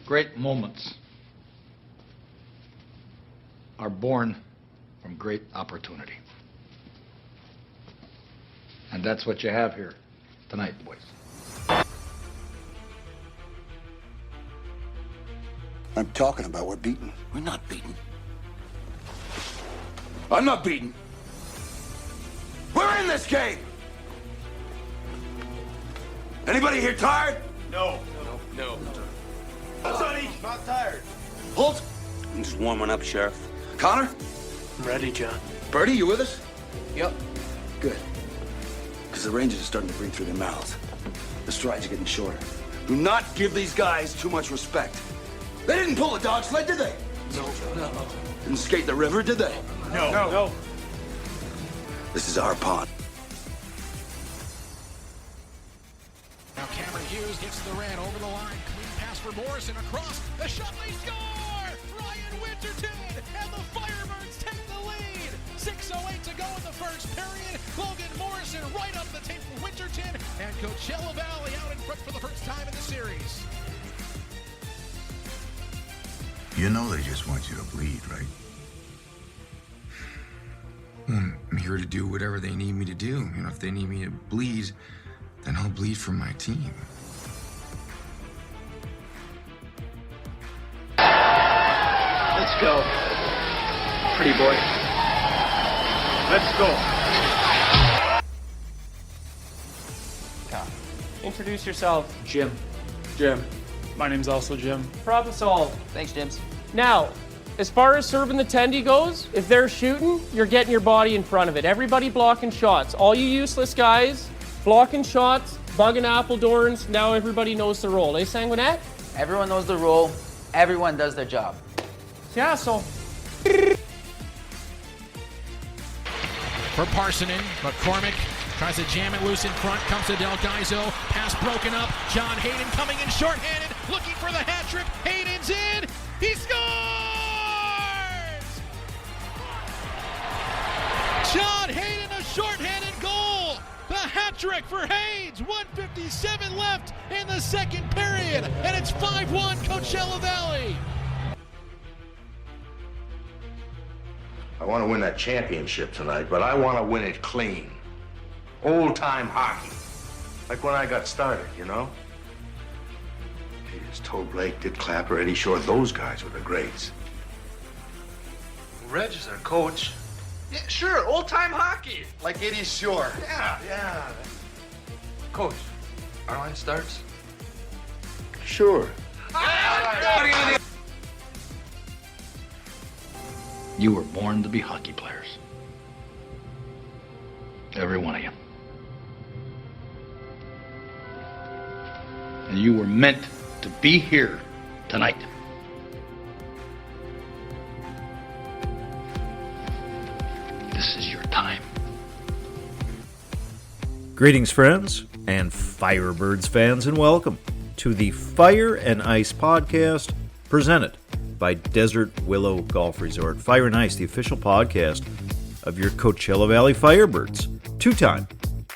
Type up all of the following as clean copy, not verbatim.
Great moments are born from great opportunity. And that's what you have here tonight, boys. I'm talking about we're beaten. We're not beaten. I'm not beaten. We're in this game. Anybody here tired? No. Sonny, Not tired. Holt, I'm just warming up, Sheriff. Connor, I'm ready, John. Bertie, you with us? Yep. Good. Because the Rangers are starting to breathe through their mouths. The strides are getting shorter. Do not give these guys too much respect. They didn't pull a dog sled, did they? No. Didn't skate the river, did they? No. This is our pond. Now Cameron Hughes gets the ran over the line. Clean pass for Morrison across. The shot, they score! Ryan Winterton and the Firebirds take the lead. 6:08 to go in the first period. Logan Morrison right up the tape for Winterton. And Coachella Valley out in front for the first time in the series. You know they just want you to bleed, right? I'm here to do whatever they need me to do. You know, if they need me to bleed, then I'll bleed for my team. Let's go. Pretty boy. Let's go. Introduce yourself. Jim. My name's also Jim. Problem solved. Thanks, James. Now, as far as serving the tendy goes, if they're shooting, you're getting your body in front of it. Everybody blocking shots. All you useless guys, blocking shots, bugging Appledorns. Now everybody knows the role. Eh, Sanguinet? Everyone knows the role. Everyone does their job. Yeah, so. For Parsonen, McCormick tries to jam it loose in front, comes to Del Gaizo, pass broken up, John Hayden coming in shorthanded, looking for the hat trick, Hayden's in, he scores! John Hayden, a shorthanded goal, the hat trick for Haynes, 1:57 left in the second period, and it's 5-1 Coachella Valley. I want to win that championship tonight, but I want to win it clean. Old-time hockey. Like when I got started, you know? Jeez, Toe Blake, Dick Clapper, Eddie Shore, those guys were the greats. Reg is our coach. Yeah, sure, old-time hockey. Like Eddie Shore. Yeah. Coach, our line starts. Sure. You were born to be hockey players. Every one of you. And you were meant to be here tonight. This is your time. Greetings, friends and Firebirds fans, and welcome to the Fire and Ice podcast presented by Desert Willow Golf Resort. Fire and Ice, the official podcast of your Coachella Valley Firebirds, two-time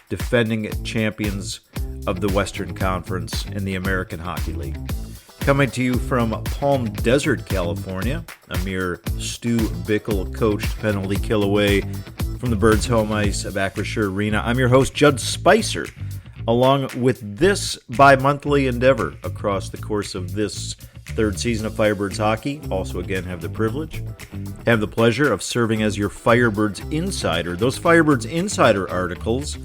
defending champions of the Western Conference in the American Hockey League. Coming to you from Palm Desert, California, a mere Stu Bickle-coached penalty kill away from the Birds' home ice of Acrisure Arena. I'm your host, Judd Spicer, along with this bi-monthly endeavor across the course of this third season of Firebirds hockey. Also, again, have the pleasure of serving as your Firebirds Insider. Those Firebirds Insider articles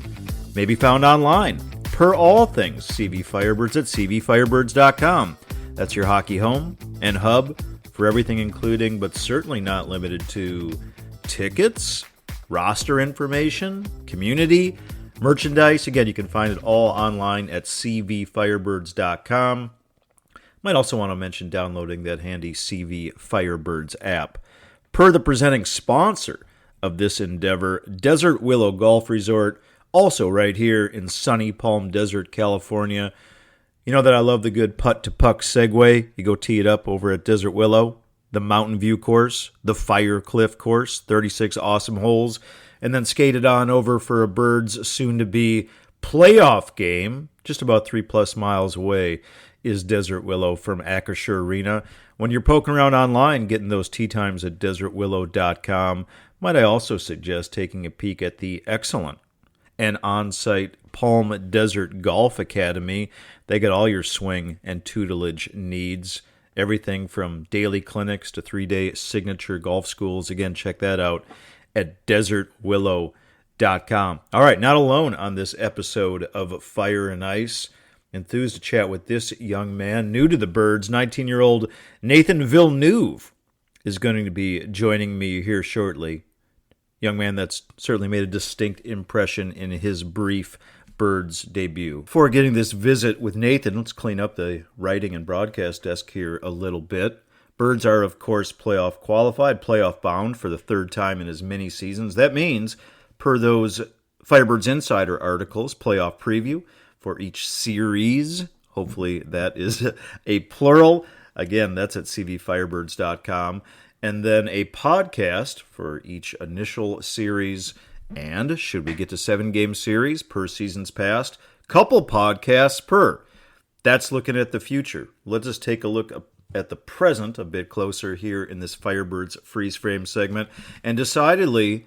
may be found online, per all things CV Firebirds at cvfirebirds.com. That's your hockey home and hub for everything, including, but certainly not limited to, tickets, roster information, community, merchandise. Again, you can find it all online at cvfirebirds.com. Might also want to mention downloading that handy CV Firebirds app. Per the presenting sponsor of this endeavor, Desert Willow Golf Resort, also right here in sunny Palm Desert, California. You know that I love the good putt-to-puck segue. You go tee it up over at Desert Willow, the Mountain View course, the Fire Cliff course, 36 awesome holes, and then skate it on over for a Birds soon-to-be playoff game, just about 3+ miles away is Desert Willow from Acrisure Arena. When you're poking around online, getting those tee times at desertwillow.com, might I also suggest taking a peek at the excellent and on-site Palm Desert Golf Academy. They got all your swing and tutelage needs. Everything from daily clinics to 3-day signature golf schools. Again, check that out at desertwillow.com. All right, not alone on this episode of Fire and Ice. Enthused to chat with this young man, new to the Birds, 19-year-old Nathan Villeneuve is going to be joining me here shortly. Young man that's certainly made a distinct impression in his brief Birds debut. Before getting this visit with Nathan, let's clean up the writing and broadcast desk here a little bit. Birds are, of course, playoff qualified, playoff bound for the third time in as many seasons. That means, per those Firebirds Insider articles, playoff preview for each series. Hopefully that is a plural. Again, that's at cvfirebirds.com. And then a podcast for each initial series. And should we get to 7-game series per seasons past, couple podcasts per. That's looking at the future. Let's just take a look at the present a bit closer here in this Firebirds Freeze Frame segment. And decidedly,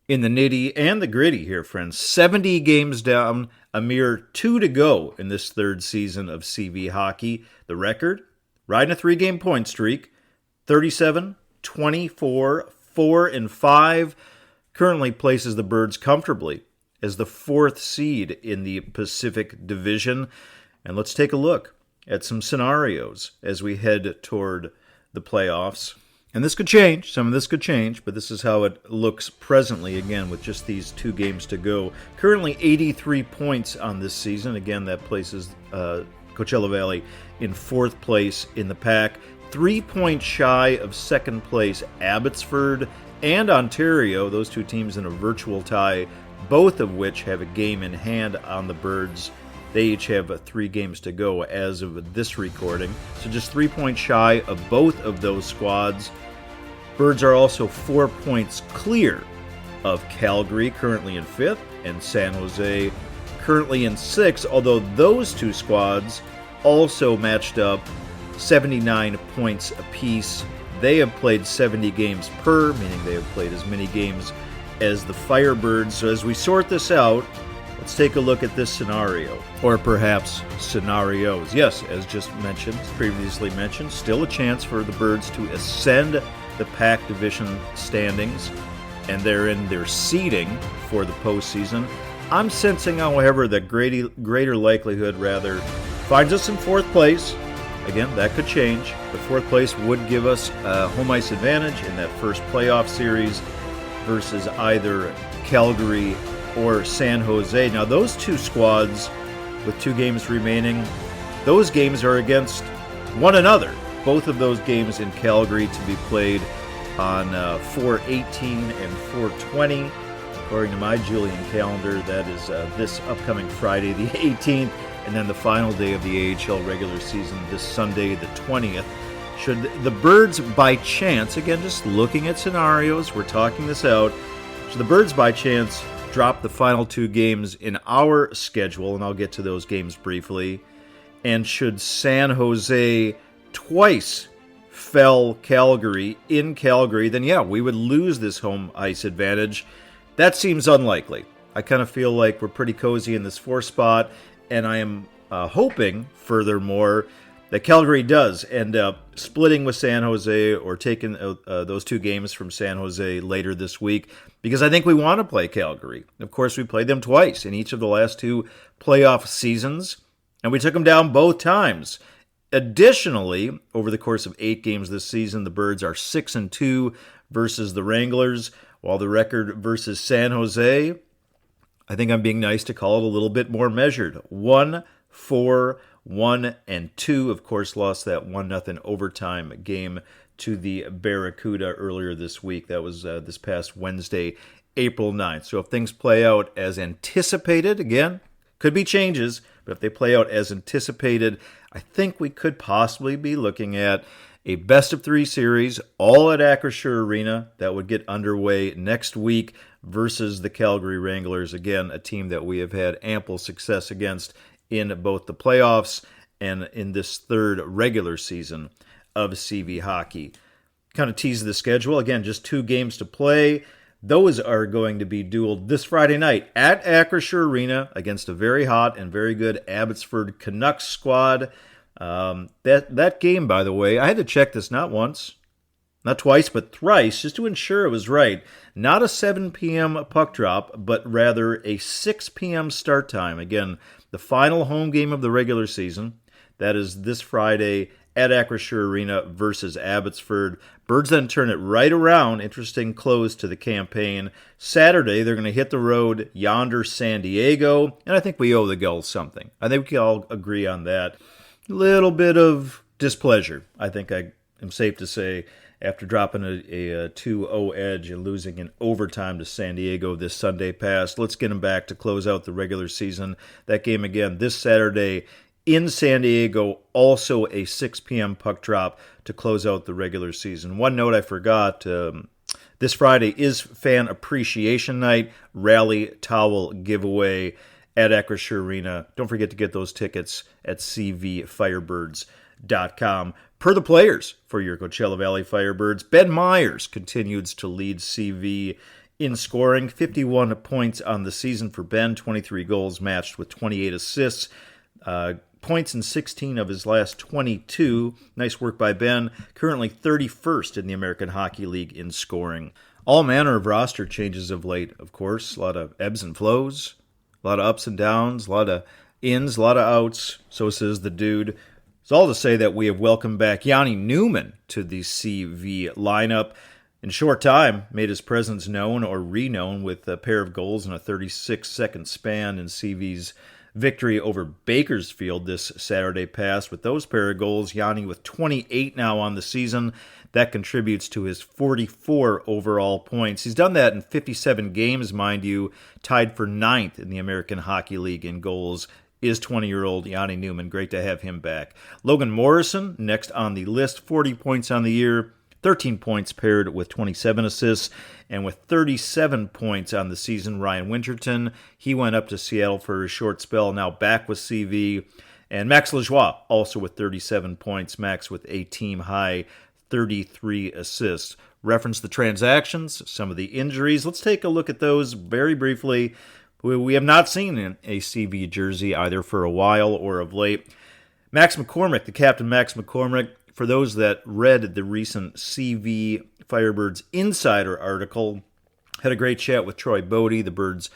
in the nitty and the gritty here, friends, 70 games down, a mere 2 to go in this third season of CV hockey. The record, riding a 3-game point streak, 37, 24, 4, and 5, currently places the Birds comfortably as the 4th seed in the Pacific Division. And let's take a look at some scenarios as we head toward the playoffs. And this could change. Some of this could change, but this is how it looks presently, again, with just these 2 games to go. Currently 83 points on this season. Again, that places Coachella Valley in 4th place in the pack. 3 points shy of 2nd place Abbotsford and Ontario, those 2 teams in a virtual tie, both of which have a game in hand on the Birds. They each have 3 games to go as of this recording. So just 3 points shy of both of those squads. Birds are also 4 points clear of Calgary, currently in 5th, and San Jose, currently in 6th, although those 2 squads also matched up 79 points apiece. They have played 70 games per, meaning they have played as many games as the Firebirds. So as we sort this out, let's take a look at this scenario, or perhaps scenarios. Yes, as just mentioned, previously mentioned, still a chance for the Birds to ascend the Pac Division standings, and they're in their seeding for the postseason. I'm sensing, however, that greater likelihood, finds us in 4th place. Again, that could change, but 4th place would give us a home ice advantage in that first playoff series versus either Calgary or San Jose. Now, those 2 squads with 2 games remaining, those games are against one another. Both of those games in Calgary to be played on 4/18 and 4/20. According to my Julian calendar, that is this upcoming Friday, the 18th, and then the final day of the AHL regular season this Sunday, the 20th. Should the Birds by chance, again, just looking at scenarios, we're talking this out, should the Birds by chance drop the final 2 games in our schedule, and I'll get to those games briefly, and should San Jose twice fell Calgary in Calgary, then yeah, we would lose this home ice advantage. That seems unlikely. I kind of feel like we're pretty cozy in this 4th spot, and I am hoping, furthermore, that Calgary does end up splitting with San Jose or taking those 2 games from San Jose later this week, because I think we want to play Calgary. Of course, we played them twice in each of the last 2 playoff seasons, and we took them down both times. Additionally, over the course of 8 games this season, the Birds are 6-2 versus the Wranglers, while the record versus San Jose, I think I'm being nice to call it a little bit more measured. 1-4-1-2. Of course, lost that 1-0 overtime game to the Barracuda earlier this week. That was this past Wednesday, April 9th. So if things play out as anticipated, again, could be changes, but if they play out as anticipated, I think we could possibly be looking at a best-of-3 series, all at Acrisure Arena, that would get underway next week versus the Calgary Wranglers. Again, a team that we have had ample success against in both the playoffs and in this third regular season of CV hockey. Kind of tease the schedule. Again, just 2 games to play. Those are going to be dueled this Friday night at Acrisure Arena against a very hot and very good Abbotsford Canucks squad. That game, by the way, I had to check this not once, not twice, but thrice, just to ensure it was right. Not a 7 p.m. puck drop, but rather a 6 p.m. start time. Again, the final home game of the regular season. That is this Friday at Acrisure Arena versus Abbotsford. Birds then turn it right around. Interesting close to the campaign. Saturday, they're going to hit the road yonder San Diego, and I think we owe the Gulls something. I think we can all agree on that. A little bit of displeasure, I think I am safe to say, after dropping a 2-0 edge and losing in overtime to San Diego this Sunday past. Let's get them back to close out the regular season. That game again this Saturday in San Diego, also a 6 p.m. puck drop to close out the regular season. One note I forgot, this Friday is Fan Appreciation Night, Rally Towel Giveaway at Acrisure Arena. Don't forget to get those tickets at cvfirebirds.com. Per the players for your Coachella Valley Firebirds, Ben Myers continues to lead CV in scoring. 51 points on the season for Ben, 23 goals matched with 28 assists. Points in 16 of his last 22. Nice work by Ben. Currently 31st in the American Hockey League in scoring. All manner of roster changes of late, of course. A lot of ebbs and flows, a lot of ups and downs, a lot of ins, a lot of outs. So says the dude. It's all to say that we have welcomed back Yanni Newman to the CV lineup. In a short time, made his presence known or reknown with a pair of goals in a 36-second span in CV's victory over Bakersfield this Saturday past. With those pair of goals, Yanni with 28 now on the season. That contributes to his 44 overall points. He's done that in 57 games, mind you, tied for 9th in the American Hockey League in goals. Is 20-year-old Yanni Newman. Great to have him back. Logan Morrison, next on the list, 40 points on the year, 13 points paired with 27 assists, and with 37 points on the season, Ryan Winterton. He went up to Seattle for a short spell, now back with CV. And Max Lajoie, also with 37 points, Max with a team-high 33 assists. Reference the transactions, some of the injuries. Let's take a look at those very briefly. We have not seen a CV jersey either for a while or of late. Max McCormick, the captain Max McCormick, for those that read the recent CV Firebirds Insider article, had a great chat with Troy Bodie, the Birds'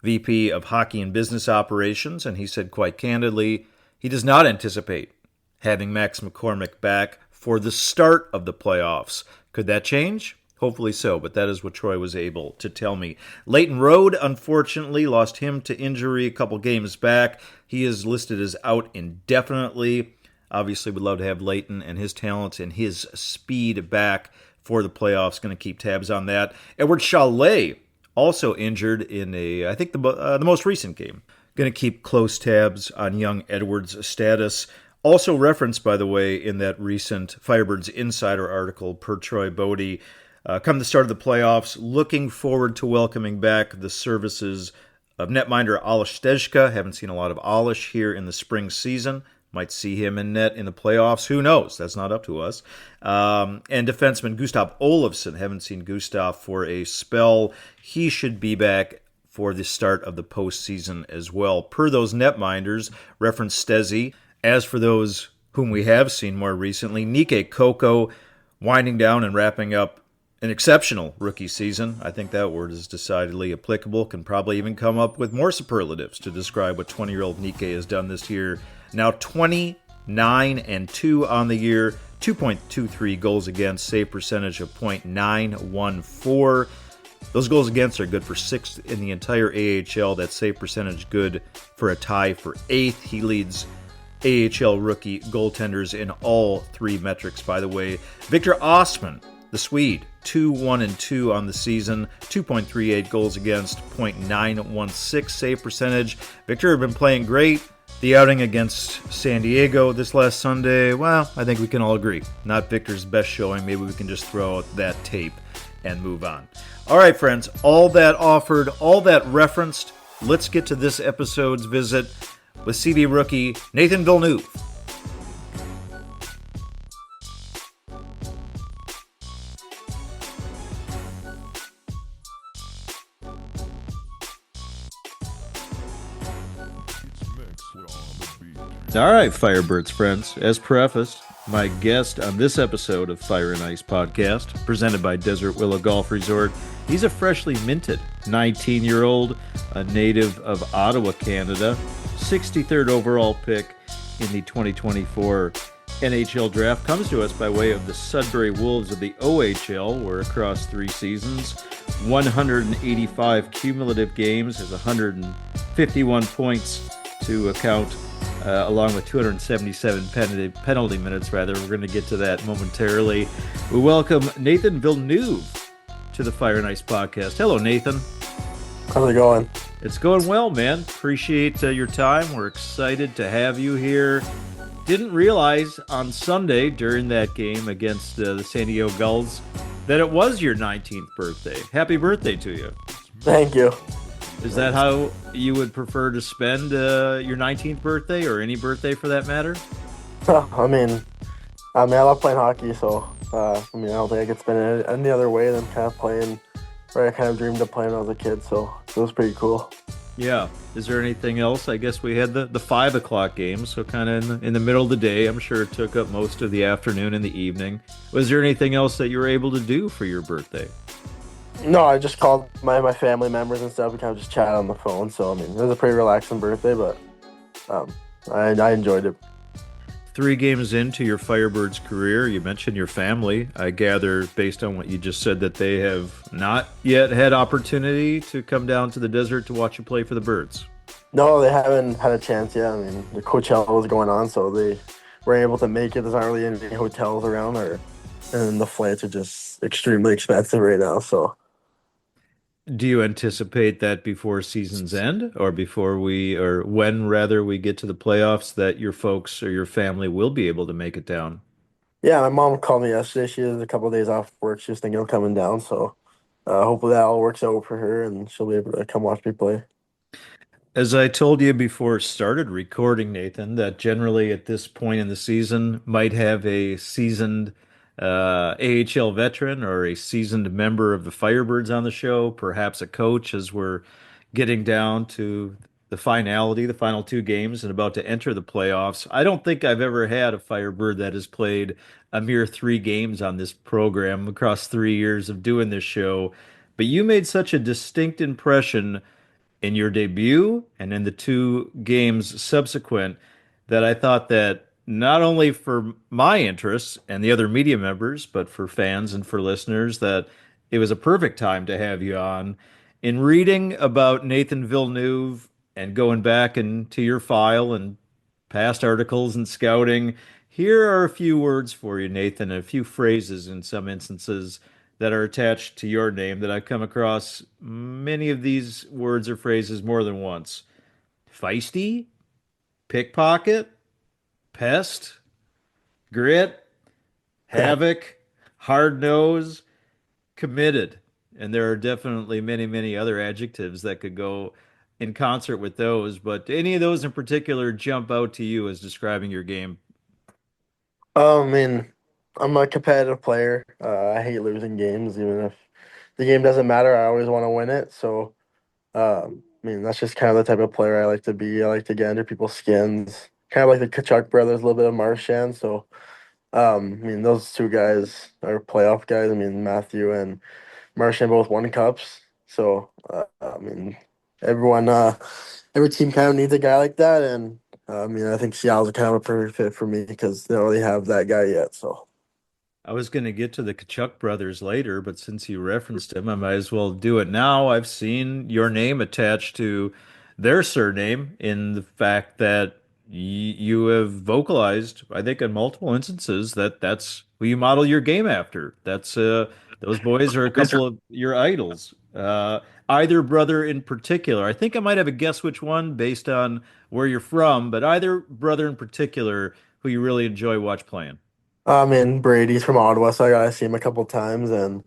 VP of Hockey and Business Operations, and he said quite candidly he does not anticipate having Max McCormick back for the start of the playoffs. Could that change? Hopefully so, but that is what Troy was able to tell me. Leighton Road, unfortunately, lost him to injury a couple games back. He is listed as out indefinitely. Obviously, we'd love to have Leighton and his talents and his speed back for the playoffs. Going to keep tabs on that. Edward Chalet, also injured in I think the most recent game. Going to keep close tabs on young Edwards' status. Also referenced, by the way, in that recent Firebirds Insider article per Troy Bodie. Come the start of the playoffs, looking forward to welcoming back the services of netminder Alish Stejka. Haven't seen a lot of Alish here in the spring season. Might see him in net in the playoffs. Who knows? That's not up to us. And defenseman Gustav Olofsson. Haven't seen Gustav for a spell. He should be back for the start of the postseason as well. Per those netminders, reference Stezzy. As for those whom we have seen more recently, Nike Coco winding down and wrapping up an exceptional rookie season. I think that word is decidedly applicable. Can probably even come up with more superlatives to describe what 20-year-old Nike has done this year. Now 29-2 on the year, 2.23 goals against, save percentage of .914. Those goals against are good for 6th in the entire AHL. That save percentage good for a tie for 8th. He leads AHL rookie goaltenders in all 3 metrics, by the way. Victor Osman, the Swede, 2-1-2 on the season, 2.38 goals against, .916 save percentage. Victor had been playing great. The outing against San Diego this last Sunday, well, I think we can all agree. Not Victor's best showing. Maybe we can just throw out that tape and move on. All right, friends, all that offered, all that referenced, let's get to this episode's visit with CV rookie Nathan Villeneuve All right, Firebirds friends. As prefaced, my guest on this episode of Fire and Ice podcast, presented by Desert Willow Golf Resort, he's a freshly minted 19-year-old, a native of Ottawa, Canada, 63rd overall pick in the 2024 NHL draft. Comes to us by way of the Sudbury Wolves of the OHL, where across 3 seasons, 185 cumulative games, has 151 points to account, along with 277 penalty minutes, rather. We're going to get to that momentarily. We welcome Nathan Villeneuve to the Fire and Ice podcast. Hello, Nathan. How's it going? It's going well, man. Appreciate your time. We're excited to have you here. Didn't realize on Sunday during that game against the San Diego Gulls that it was your 19th birthday. Happy birthday to you. Thank you. Is that how you would prefer to spend your 19th birthday, or any birthday for that matter? I mean, I love playing hockey, so I don't think I could spend it any other way than kind of playing where I kind of dreamed of playing when I was a kid. So it was pretty cool. Yeah. Is there anything else? I guess we had the 5 o'clock game, so kind of in the middle of the day. I'm sure it took up most of the afternoon and the evening. Was there anything else that you were able to do for your birthday? No, I just called my family members and stuff. We kind of just chatted on the phone. So, I mean, it was a pretty relaxing birthday, but I enjoyed it. 3 games into your Firebirds career, you mentioned your family. I gather, based on what you just said, that they have not yet had opportunity to come down to the desert to watch you play for the Birds. No, they haven't had a chance yet. I mean, the Coachella was going on, so they were able to make it. There's not really any hotels around, and the flights are just extremely expensive right now, so... Do you anticipate that before season's end, or when rather we get to the playoffs, that your folks or your family will be able to make it down? Yeah, my mom called me yesterday. She has a couple of days off work. She was thinking of coming down, so hopefully that all works out for her and she'll be able to come watch me play. As I told you before it started recording, Nathan, that generally at this point in the season might have a seasoned AHL veteran or a seasoned member of the Firebirds on the show, perhaps a coach, as we're getting down to the final 2 games and about to enter the playoffs. I don't think I've ever had a Firebird that has played a mere 3 games on this program across 3 years of doing this show. But you made such a distinct impression in your debut and in the 2 games subsequent that I thought that not only for my interests and the other media members, but for fans and for listeners, that it was a perfect time to have you on. In reading about Nathan Villeneuve and going back into your file and past articles and scouting, here are a few words for you, Nathan, and a few phrases in some instances that are attached to your name that I've come across many of these words or phrases more than once. Feisty, pickpocket, pest, grit, havoc, hard nose, committed. And there are definitely many, many other adjectives that could go in concert with those. But do any of those in particular jump out to you as describing your game? I mean, I'm a competitive player. I hate losing games, even if the game doesn't matter. I always want to win it. So, I mean, that's just kind of the type of player I like to be. I like to get under people's skins, kind of like the Kachuk brothers, a little bit of Marchand. So, I mean, those 2 guys are playoff guys. I mean, Matthew and Marchand both won cups. So, I mean, every team kind of needs a guy like that. And, I mean, I think Seattle's kind of a perfect fit for me because they don't really have that guy yet. So. I was going to get to the Kachuk brothers later, but since you referenced him, I might as well do it now. I've seen your name attached to their surname in the fact that you have vocalized, I think, in multiple instances that that's who you model your game after. That's those boys are a couple of your idols. Either brother in particular. I think I might have a guess which one based on where you're from, but either brother in particular who you really enjoy watch playing. I mean, Brady's from Ottawa, so I got to see him a couple times. And,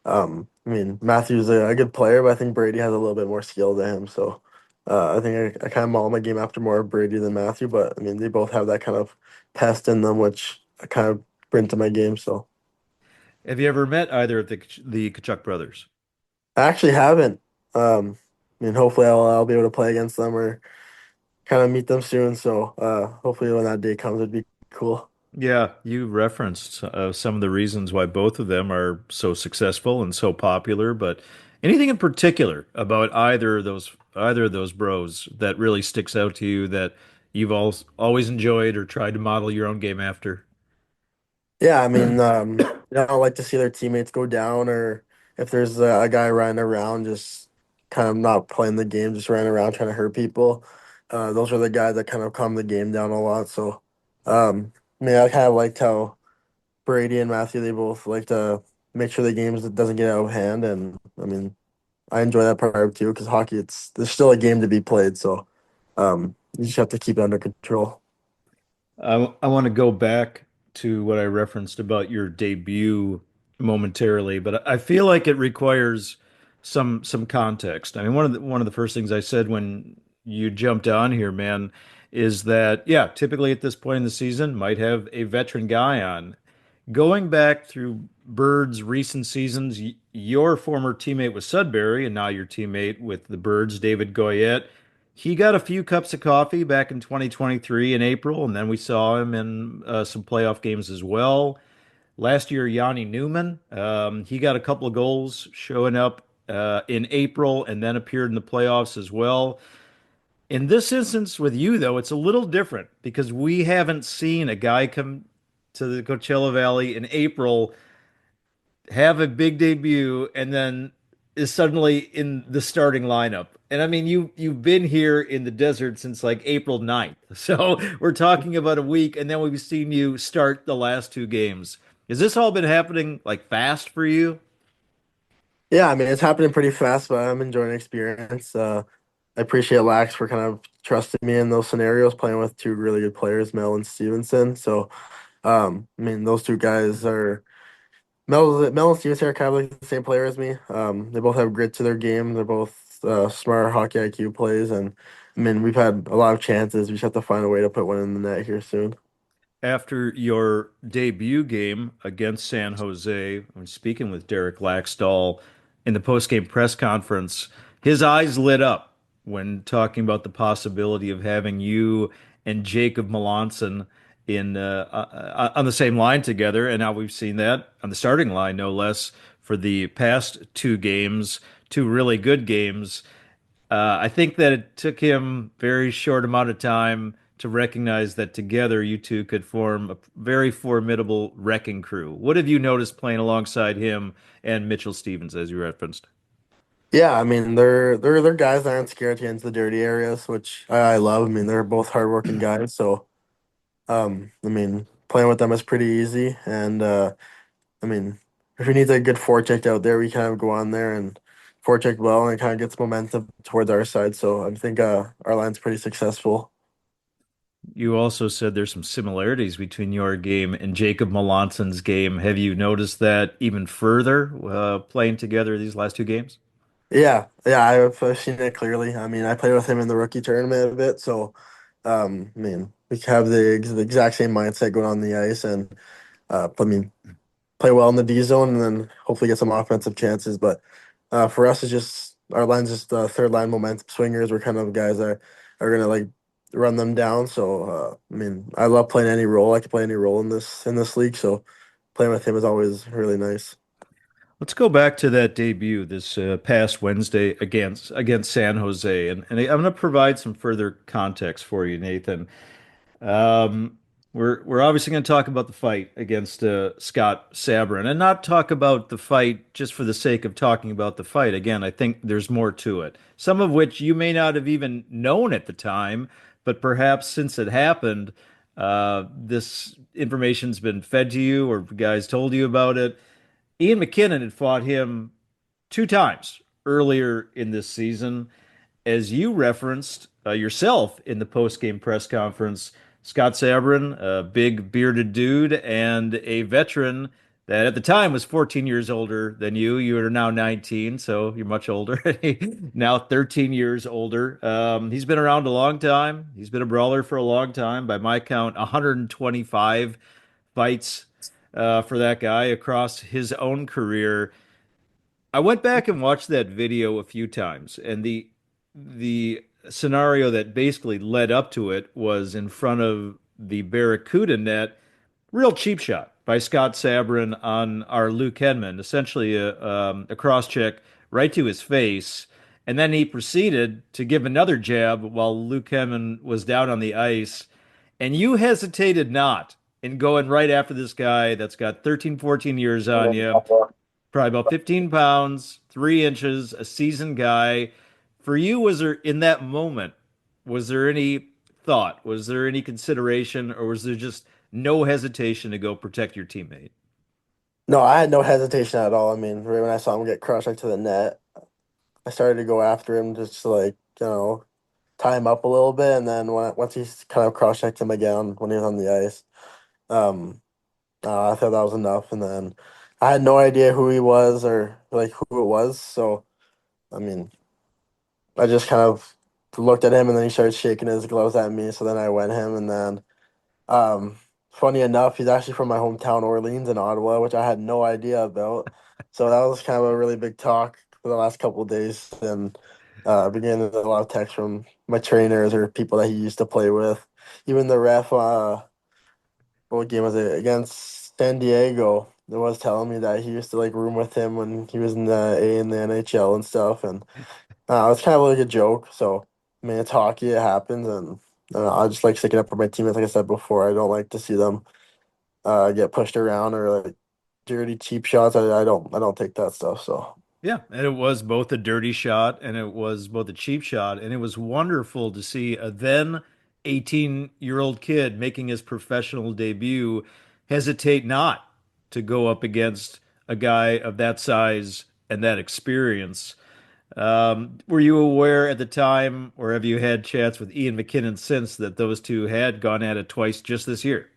I mean, Matthew's a good player, but I think Brady has a little bit more skill than him. So I think I kind of model my game after more of Brady than Matthew. But, I mean, they both have that kind of pest in them, which I kind of bring to my game. So Have you ever met either of the Kachuk brothers? I actually haven't. I mean, hopefully I'll be able to play against them or kind of meet them soon. So hopefully when that day comes, it'd be cool. Yeah, you referenced some of the reasons why both of them are so successful and so popular, but anything in particular about either of those bros that really sticks out to you that you've always enjoyed or tried to model your own game after? Yeah, I mean, I don't like to see their teammates go down, or if there's a guy running around, just kind of not playing the game, just running around trying to hurt people. Those are the guys that kind of calm the game down a lot. So, I mean, I kind of liked how Brady and Matthew, they both like to make sure the game doesn't get out of hand. And I mean, I enjoy that part too, because hockey, there's still a game to be played. So, you just have to keep it under control. I want to go back to what I referenced about your debut momentarily, but I feel like it requires some context. I mean, one of the first things I said when you jumped on here, man, is that yeah, typically at this point in the season, might have a veteran guy on. Going back through Birds' recent seasons, your former teammate with Sudbury, and now your teammate with the Birds, David Goyette, he got a few cups of coffee back in 2023 in April, and then we saw him in some playoff games as well. Last year, Yanni Newman, he got a couple of goals showing up in April and then appeared in the playoffs as well. In this instance with you, though, it's a little different because we haven't seen a guy come to the Coachella Valley in April, have a big debut, and then is suddenly in the starting lineup. And I mean, you've been here in the desert since like April 9th. So we're talking about a week, and then we've seen you start the last two games. Has this all been happening like fast for you? Yeah, I mean, it's happening pretty fast, but I'm enjoying the experience. I appreciate Lax for kind of trusting me in those scenarios, playing with two really good players, Mel and Stevenson. So, I mean, those two guys are Mel and Stevenson are kind of like the same player as me. They both have grit to their game. They're both smart hockey IQ plays, and I mean, we've had a lot of chances. We just have to find a way to put one in the net here soon. After your debut game against San Jose, when speaking with Derek Laxdal in the postgame press conference, his eyes lit up when talking about the possibility of having you and Jacob Melanson in on the same line together, and now we've seen that on the starting line, no less, for the past two games, two really good games. I think that it took him very short amount of time to recognize that together you two could form a very formidable wrecking crew. What have you noticed playing alongside him and Mitchell Stevens, as you referenced? Yeah, I mean, they're guys that aren't scared to get into the dirty areas, which I love. I mean, they're both hardworking guys, so I mean, playing with them is pretty easy. And I mean, if we need a good forecheck out there, we kind of go on there and forecheck well, and it kind of gets momentum towards our side. So I think our line's pretty successful. You also said there's some similarities between your game and Jacob Melanson's game. Have you noticed that even further playing together these last two games? Yeah, I've seen it clearly. I mean, I played with him in the rookie tournament a bit, so I mean, we have the exact same mindset going on the ice, and I mean, play well in the D zone, and then hopefully get some offensive chances. But for us, it's just our line's just third line momentum swingers. We're kind of guys that are gonna like run them down. So I mean, I love playing any role. I can play any role in this league. So playing with him is always really nice. Let's go back to that debut this past Wednesday against San Jose, and I'm going to provide some further context for you, Nathan. Um, we're obviously going to talk about the fight against Scott Sabrin, and not talk about the fight just for the sake of talking about the fight. Again, I think there's more to it. Some of which you may not have even known at the time, but perhaps since it happened, this information's been fed to you, or guys told you about it. Ian McKinnon had fought him two times earlier in this season. As you referenced yourself in the post-game press conference, Scott Sabrin, a big bearded dude and a veteran that at the time was 14 years older than you. You are now 19, so you're much older. Now 13 years older. He's been around a long time. He's been a brawler for a long time. By my count, 125 fights for that guy across his own career. I went back and watched that video a few times, and the scenario that basically led up to it was in front of the Barracuda net. Real cheap shot by Scott Sabrin on our Luke Hedman, essentially a cross check right to his face. And then he proceeded to give another jab while Luke Hedman was down on the ice. And you hesitated not in going right after this guy that's got 13, 14 years on you, probably about 15 pounds, 3 inches, a seasoned guy. For you, was there in that moment, was there any thought? Was there any consideration, or was there just no hesitation to go protect your teammate? No, I had no hesitation at all. I mean, right when I saw him get crushed into the net, I started to go after him just to like, tie him up a little bit, and then once he kind of cross checked him again when he was on the ice, um, I thought that was enough. And then I had no idea who he was or like who it was, so I mean, I just kind of looked at him, and then he started shaking his gloves at me. So then I went him, and then um, funny enough, he's actually from my hometown, Orleans in Ottawa, which I had no idea about. So that was kind of a really big talk for the last couple of days, and began to get a lot of texts from my trainers or people that he used to play with. Even the ref, what game was it against San Diego? It was telling me that he used to like room with him when he was in the NHL and stuff, and it's kind of like a joke. So I mean, it's hockey; it happens, and I just like sticking up for my teammates. Like I said before, I don't like to see them get pushed around or like dirty cheap shots. I don't take that stuff. So Yeah, and it was both a dirty shot and it was both a cheap shot. And it was wonderful to see a then 18-year-old kid making his professional debut hesitate not to go up against a guy of that size and that experience. Were you aware at the time, or have you had chats with Ian McKinnon since, that those two had gone at it twice just this year?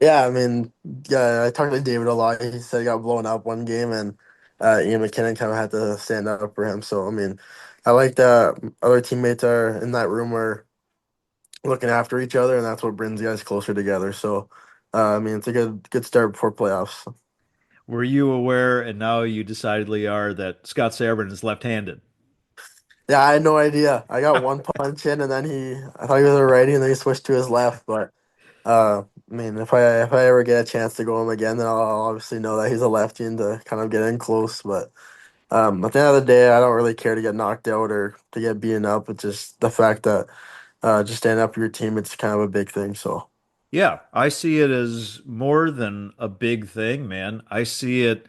yeah, I mean, yeah, I talked to David a lot. He said he got blown up one game, and Ian McKinnon kind of had to stand up for him. So I mean, I like that other teammates are in that room where looking after each other, and that's what brings you guys closer together. So, I mean, it's a good start before playoffs. Were you aware, and now you decidedly are, that Scott Sabrin is left-handed? Yeah, I had no idea. I got one punch in, and then I thought he was a righty, and then he switched to his left. But I mean, if I ever get a chance to go him again, then I'll obviously know that he's a lefty and to kind of get in close. But at the end of the day, I don't really care to get knocked out or to get beaten up. It's just the fact that just standing up for your team, it's kind of a big thing. So. Yeah, I see it as more than a big thing, man. I see it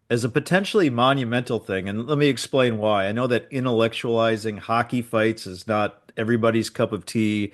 as a potentially monumental thing. And let me explain why. I know that intellectualizing hockey fights is not everybody's cup of tea,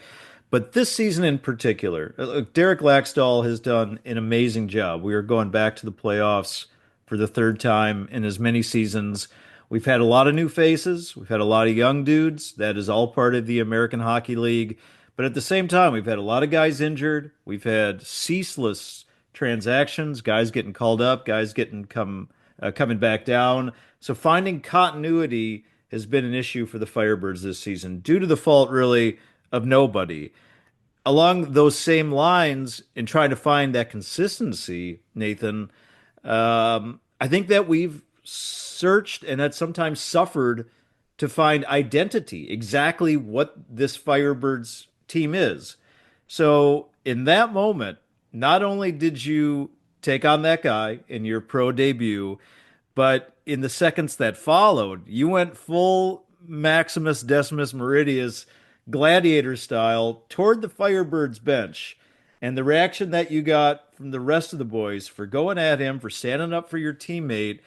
but this season in particular, look, Derek Laxdal has done an amazing job. We are going back to the playoffs for the third time in as many seasons. We've had a lot of new faces. We've had a lot of young dudes. That is all part of the American Hockey League. But at the same time, we've had a lot of guys injured. We've had ceaseless transactions, guys getting called up, guys coming back down. So finding continuity has been an issue for the Firebirds this season, due to the fault really of nobody. Along those same lines, in trying to find that consistency, Nathan, I think that we've searched and had sometimes suffered to find identity, exactly what this Firebirds team is. So in that moment, not only did you take on that guy in your pro debut, but in the seconds that followed, you went full Maximus Decimus Meridius gladiator style toward the Firebirds bench. And the reaction that you got from the rest of the boys for going at him, for standing up for your teammate,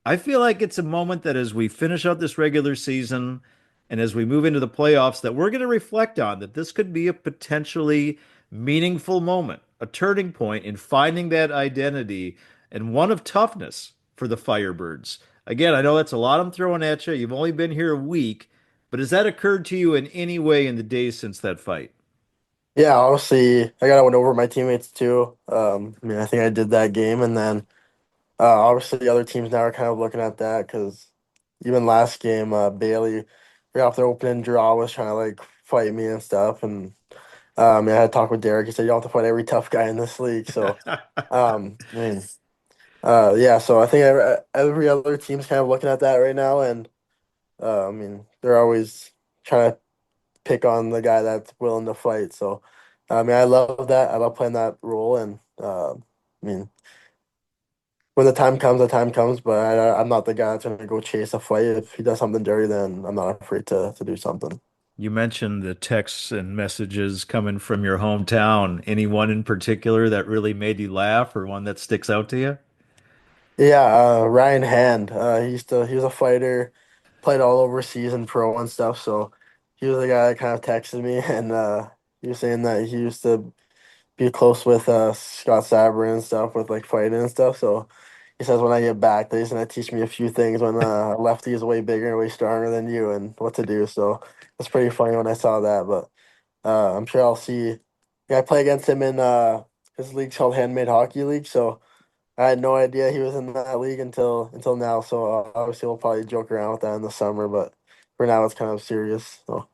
I feel like it's a moment that as we finish out this regular season and as we move into the playoffs, that we're going to reflect on, that this could be a potentially meaningful moment, a turning point in finding that identity, and one of toughness for the Firebirds. Again, I know that's a lot I'm throwing at you. You've only been here a week, but has that occurred to you in any way in the days since that fight? Yeah, obviously, I got to win over my teammates too. I mean, I think I did that game, and then obviously the other teams now are kind of looking at that because even last game, Bailey, right off their opening draw, was trying to like fight me and stuff, and I had to talk with Derek. He said you don't have to fight every tough guy in this league. So, I mean, yeah. So I think every other team's kind of looking at that right now, and I mean, they're always trying to pick on the guy that's willing to fight. So, I mean, I love that. I love playing that role, and I mean, when the time comes. But I'm not the guy that's gonna go chase a fight. If he does something dirty, then I'm not afraid to do something. You mentioned the texts and messages coming from your hometown. Anyone in particular that really made you laugh or one that sticks out to you? Yeah, Ryan Hand. He was a fighter, played all overseas and pro and stuff. So he was the guy that kind of texted me, and he was saying that he used to be close with Scott Saber and stuff with like fighting and stuff. So he says when I get back, that he's gonna teach me a few things when a lefty is way bigger and way stronger than you and what to do. So it's pretty funny when I saw that. But I'm sure I'll see. Yeah, I play against him in his league's called Handmade Hockey League. So I had no idea he was in that league until now. So obviously we'll probably joke around with that in the summer, but for now it's kind of serious. So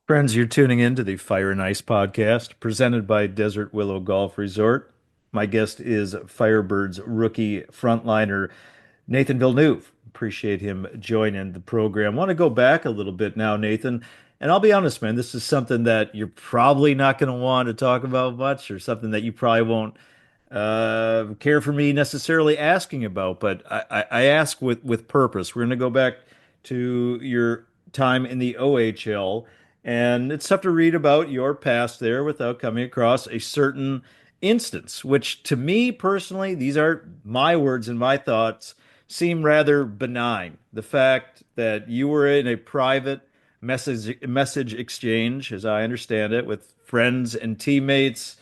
Friends, you're tuning in to the Fire and Ice podcast presented by Desert Willow Golf Resort. My guest is Firebirds rookie frontliner Nathan Villeneuve. Appreciate him joining the program. Want to go back a little bit now, Nathan. And I'll be honest, man, this is something that you're probably not going to want to talk about much, or something that you probably won't care for me necessarily asking about. But I ask with purpose. We're going to go back to your time in the OHL, and it's tough to read about your past there without coming across a certain instance, which to me personally, these are my words and my thoughts, seem rather benign. The fact that you were in a private message exchange, as I understand it, with friends and teammates,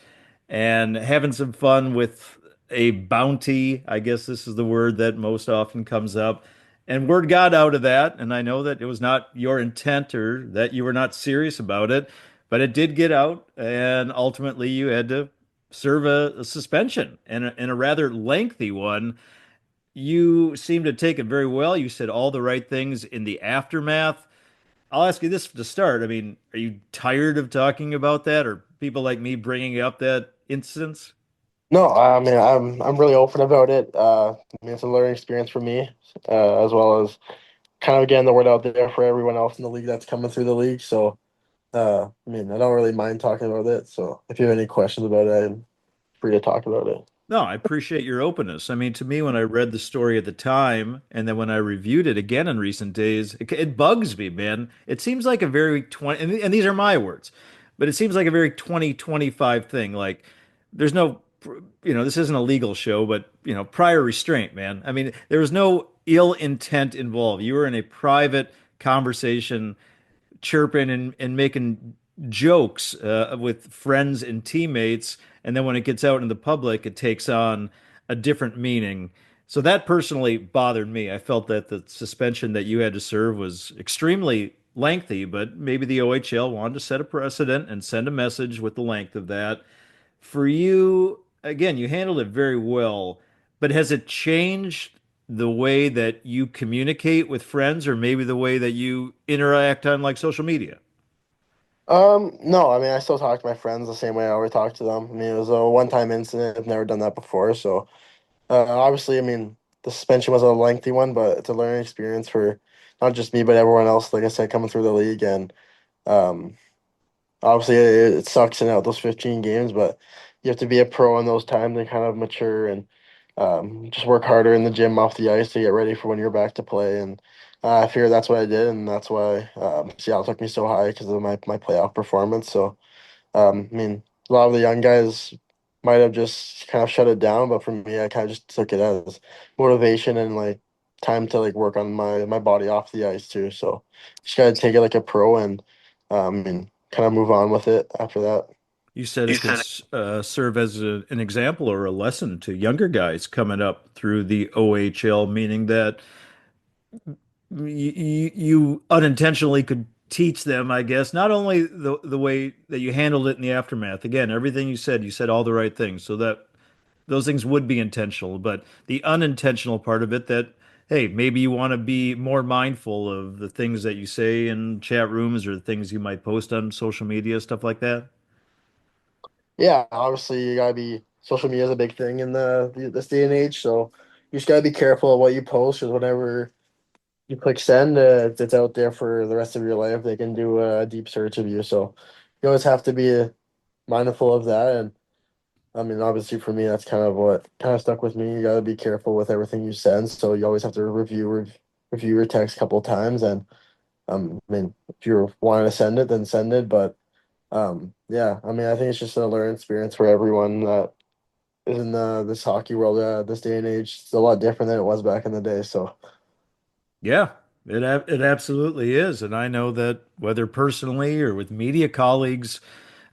and having some fun with a bounty. I guess this is the word that most often comes up. And word got out of that, and I know that it was not your intent or that you were not serious about it, but it did get out, and ultimately you had to serve a suspension and a rather lengthy one. You seemed to take it very well. You said all the right things in the aftermath. I'll ask you this to start. I mean, are you tired of talking about that or people like me bringing up that instance? no, I mean I'm really open about it. I mean it's a learning experience for me, as well as kind of getting the word out there for everyone else in the league that's coming through the league. So I mean I don't really mind talking about it. So if you have any questions about it, I'm free to talk about it. No, I appreciate your openness. I mean, to me, when I read the story at the time, and then when I reviewed it again in recent days, it bugs me, man. It seems like a very 20, and these are my words, but it seems like a very 2025 thing. Like, there's no, this isn't a legal show, but, prior restraint, man. I mean, there was no ill intent involved. You were in a private conversation chirping and making jokes with friends and teammates. And then when it gets out in the public, it takes on a different meaning. So that personally bothered me. I felt that the suspension that you had to serve was extremely lengthy, but maybe the OHL wanted to set a precedent and send a message with the length of that. For you, again, you handled it very well, but has it changed the way that you communicate with friends or maybe the way that you interact on like social media? No, I mean I still talk to my friends the same way I always talk to them. I mean it was a one-time incident. I've never done that before. So obviously, I mean the suspension was a lengthy one, but it's a learning experience for not just me but everyone else. Like I said, coming through the league, and um, obviously, it sucks in out those 15 games, but you have to be a pro in those times and kind of mature and just work harder in the gym off the ice to get ready for when you're back to play. And I figure that's what I did, and that's why Seattle took me so high because of my playoff performance. So, I mean, a lot of the young guys might have just kind of shut it down, but for me, I kind of just took it as motivation and like time to like work on my body off the ice too. So just gotta take it like a pro and kind of move on with it after that. You said it could serve as an example or a lesson to younger guys coming up through the OHL, meaning that you unintentionally could teach them, I guess, not only the way that you handled it in the aftermath. Again, everything you said all the right things, so that those things would be intentional, but the unintentional part of it that, hey, maybe you want to be more mindful of the things that you say in chat rooms or the things you might post on social media, stuff like that. Yeah, obviously you gotta be social media is a big thing in this day and age, so you just gotta be careful of what you post because whenever you click send, it's out there for the rest of your life. They can do a deep search of you, so you always have to be mindful of that. And I mean, obviously for me, that's kind of what kind of stuck with me. You got to be careful with everything you send, so you always have to review your text a couple of times. And I mean, if you're wanting to send it, then send it. But yeah, I mean, I think it's just a learning experience for everyone that is in this hockey world this day and age. It's a lot different than it was back in the day. So Yeah, it absolutely is, and I know that whether personally or with media colleagues,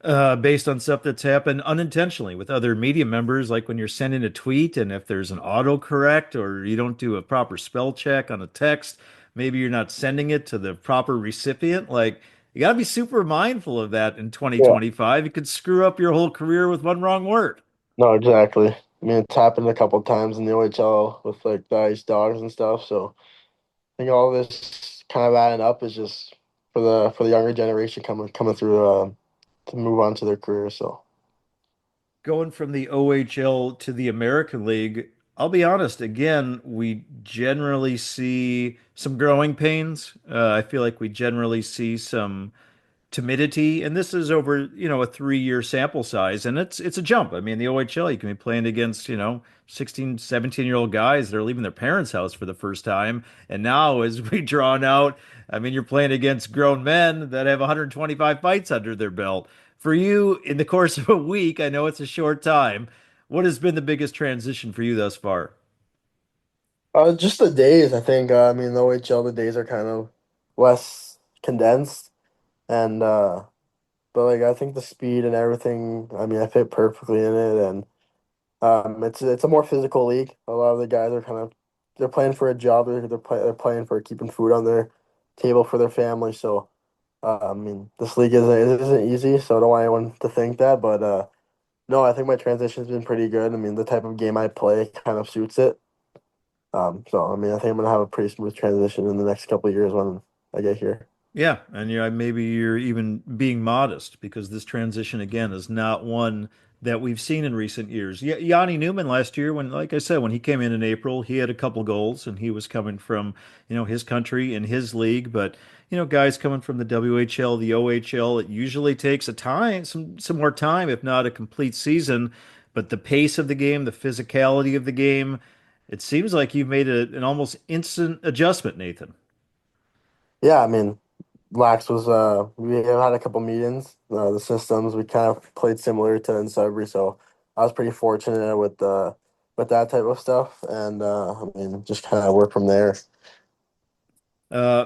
based on stuff that's happened unintentionally with other media members, like when you're sending a tweet and if there's an autocorrect or you don't do a proper spell check on a text, maybe you're not sending it to the proper recipient. Like you got to be super mindful of that in yeah, 2025. You could screw up your whole career with one wrong word. no, exactly. I mean, it's happened a couple of times in the OHL with like the ice dogs and stuff. So I think all this kind of adding up is just for the younger generation coming through to move on to their career. So Going from the OHL to the American League, I'll be honest, again, we generally see some growing pains. I feel like we generally see some timidity, and this is over, a 3-year sample size, and it's a jump. I mean, the OHL, you can be playing against, 16, 17-year-old guys that are leaving their parents' house for the first time. And now, as we draw out, I mean, you're playing against grown men that have 125 fights under their belt. For you, in the course of a week, I know it's a short time. What has been the biggest transition for you thus far? just the days, I think. I mean, the OHL, the days are kind of less condensed, and but like I think the speed and everything. I mean, I fit perfectly in it, and it's a more physical league. A lot of the guys are kind of they're playing for a job. They're playing for keeping food on their table for their family. So I mean, this league isn't easy. So I don't want anyone to think that. But no, I think my transition's been pretty good. I mean, the type of game I play kind of suits it. So I mean, I think I'm gonna have a pretty smooth transition in the next couple of years when I get here. Yeah, and maybe you're even being modest because this transition again is not one that we've seen in recent years. Yanni Newman last year, when, like I said, when he came in April, he had a couple goals, and he was coming from his country and his league. But guys coming from the WHL, the OHL, it usually takes some more time, if not a complete season. But the pace of the game, the physicality of the game, it seems like you've made an almost instant adjustment, Nathan. Yeah, I mean, Lax was we have had a couple meetings. The systems we kind of played similar to in Sudbury, so I was pretty fortunate with that type of stuff, and I mean, just kind of work from there.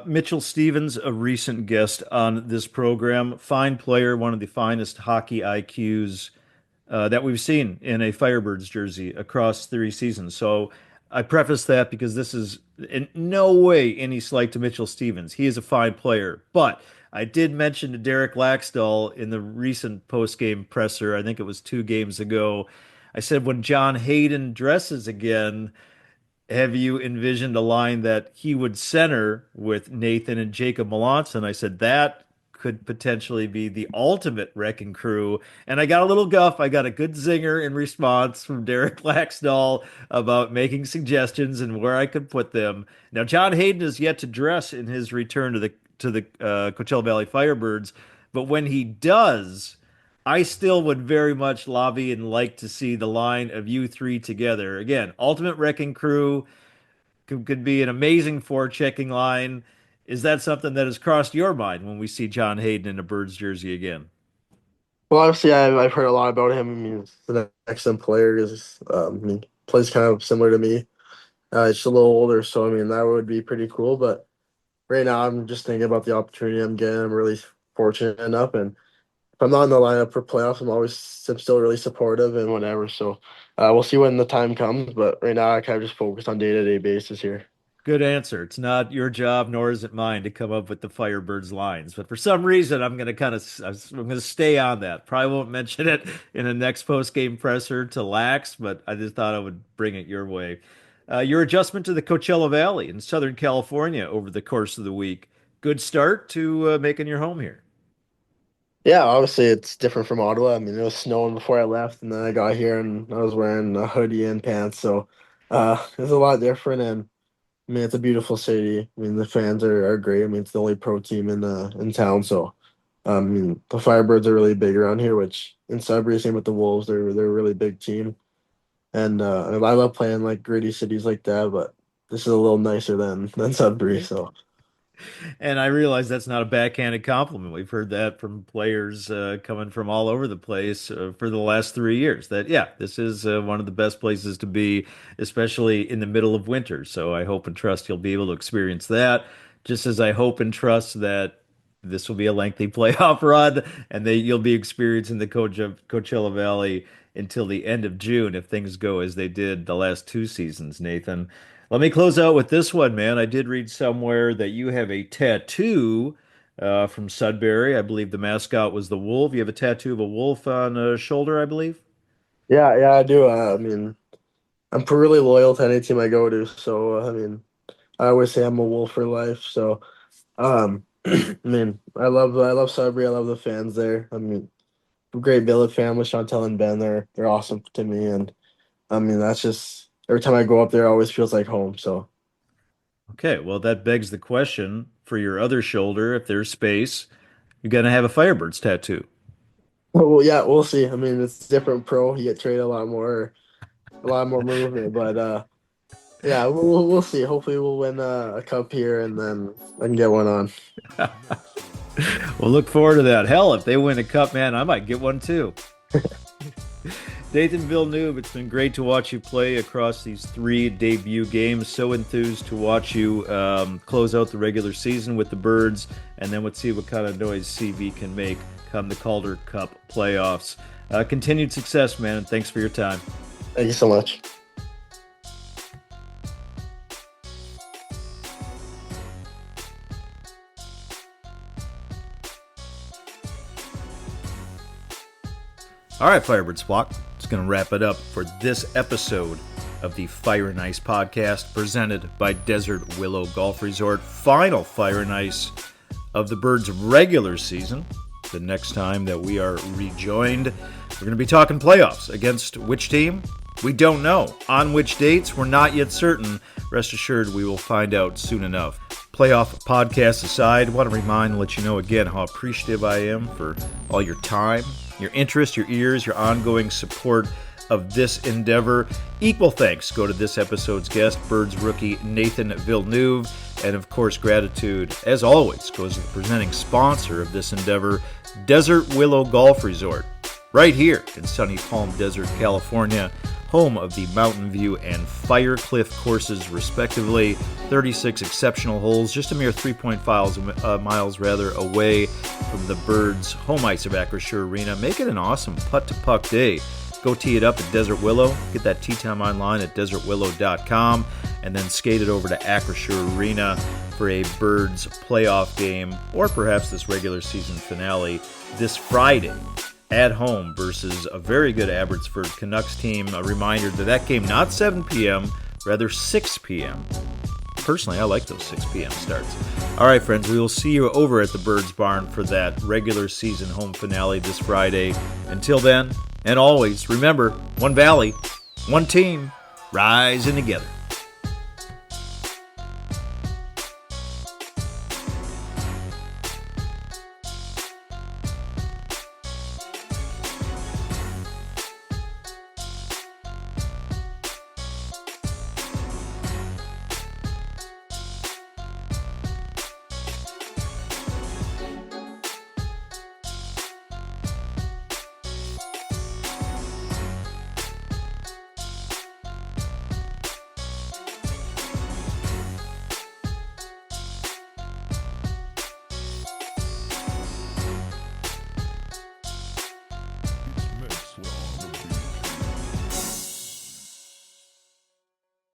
Mitchell Stevens, a recent guest on this program, fine player, one of the finest hockey IQs that we've seen in a Firebirds jersey across 3 seasons. So I preface that because this is in no way any slight to Mitchell Stevens. He is a fine player. But I did mention to Derek Laxdal in the recent post-game presser, I think it was 2 games ago, I said when John Hayden dresses again, have you envisioned a line that he would center with Nathan and Jacob Melanson? I said that could potentially be the ultimate wrecking crew. And I got a little guff. I got a good zinger in response from Derek Laxdal about making suggestions and where I could put them. Now, John Hayden is yet to dress in his return to the Coachella Valley Firebirds, but when he does, I still would very much lobby and like to see the line of you three together. Again, Ultimate Wrecking Crew could be an amazing forechecking line. Is that something that has crossed your mind when we see John Hayden in a Birds jersey again? Well, obviously, I've heard a lot about him. I mean, he's an excellent player. I mean, plays kind of similar to me. Just a little older, so I mean, that would be pretty cool. But right now, I'm just thinking about the opportunity I'm getting. I'm really fortunate enough, and if I'm not in the lineup for playoffs, I'm still really supportive and whatever. So we'll see when the time comes. But right now, I kind of just focus on day-to-day basis here. Good answer. It's not your job, nor is it mine to come up with the Firebirds lines. But for some reason, I'm going to stay on that. Probably won't mention it in the next post game presser to Lax, but I just thought I would bring it your way. Your adjustment to the Coachella Valley in Southern California over the course of the week. Good start to making your home here. Yeah, obviously it's different from Ottawa. I mean, it was snowing before I left, and then I got here and I was wearing a hoodie and pants, so it was a lot different. And I mean, it's a beautiful city. I mean, the fans are great. I mean, it's the only pro team in town. So, I mean, the Firebirds are really big around here. Which in Sudbury, same with the Wolves. They're a really big team. And I love playing like gritty cities like that. But this is a little nicer than Sudbury. So. And I realize that's not a backhanded compliment. We've heard that from players coming from all over the place for the last 3 years. That, yeah, this is one of the best places to be, especially in the middle of winter. So I hope and trust you'll be able to experience that, just as I hope and trust that this will be a lengthy playoff run and that you'll be experiencing the Coachella Valley until the end of June if things go as they did the last 2 seasons, Nathan. Let me close out with this one, man. I did read somewhere that you have a tattoo from Sudbury. I believe the mascot was the wolf. You have a tattoo of a wolf on a shoulder, I believe. Yeah, I do. I mean, I'm really loyal to any team I go to. So, I mean, I always say I'm a Wolf for life. So, I mean, I love Sudbury. I love the fans there. I mean, great Billet fan with Chantel and Ben. They're awesome to me, and I mean that's just every time I go up there, it always feels like home. So, Okay, well, that begs the question for your other shoulder, if there's space, you're going to have a Firebirds tattoo. well, yeah, we'll see. I mean, it's different pro. You get traded a lot more movement, but yeah, we'll see. Hopefully, we'll win a cup here, and then I can get one on. We'll look forward to that. Hell, if they win a cup, man, I might get one too. Nathan Villeneuve, it's been great to watch you play across these 3 debut games. So enthused to watch you close out the regular season with the Birds, and then let's see what kind of noise CV can make come the Calder Cup playoffs. Continued success, man, and thanks for your time. Thank you so much. All right, Firebirds flock. It's going to wrap it up for this episode of the Fire and Ice podcast presented by Desert Willow Golf Resort. Final Fire and Ice of the Birds' regular season. The next time that we are rejoined, we're going to be talking playoffs. Against which team? We don't know. On which dates? We're not yet certain. Rest assured, we will find out soon enough. Playoff podcast aside, I want to remind and let you know again how appreciative I am for all your time, your interest, your ears, your ongoing support of this endeavor. Equal thanks go to this episode's guest, Birds rookie Nathan Villeneuve. And of course, gratitude, as always, goes to the presenting sponsor of this endeavor, Desert Willow Golf Resort, right here in sunny Palm Desert, California, home of the Mountain View and Fire Cliff courses, respectively. 36 exceptional holes, just a mere 3.5 miles away from the Birds' home ice of Acrisure Arena. Make it an awesome putt-to-puck day. Go tee it up at Desert Willow. Get that tee time online at desertwillow.com, and then skate it over to Acrisure Arena for a Birds playoff game, or perhaps this regular season finale this Friday at home versus a very good Abbotsford Canucks team. A reminder that game not 7 p.m., rather 6 p.m. Personally, I like those 6 p.m. starts. All right, friends, we will see you over at the Birds Barn for that regular season home finale this Friday. Until then, and always, remember, one valley, one team, rising together.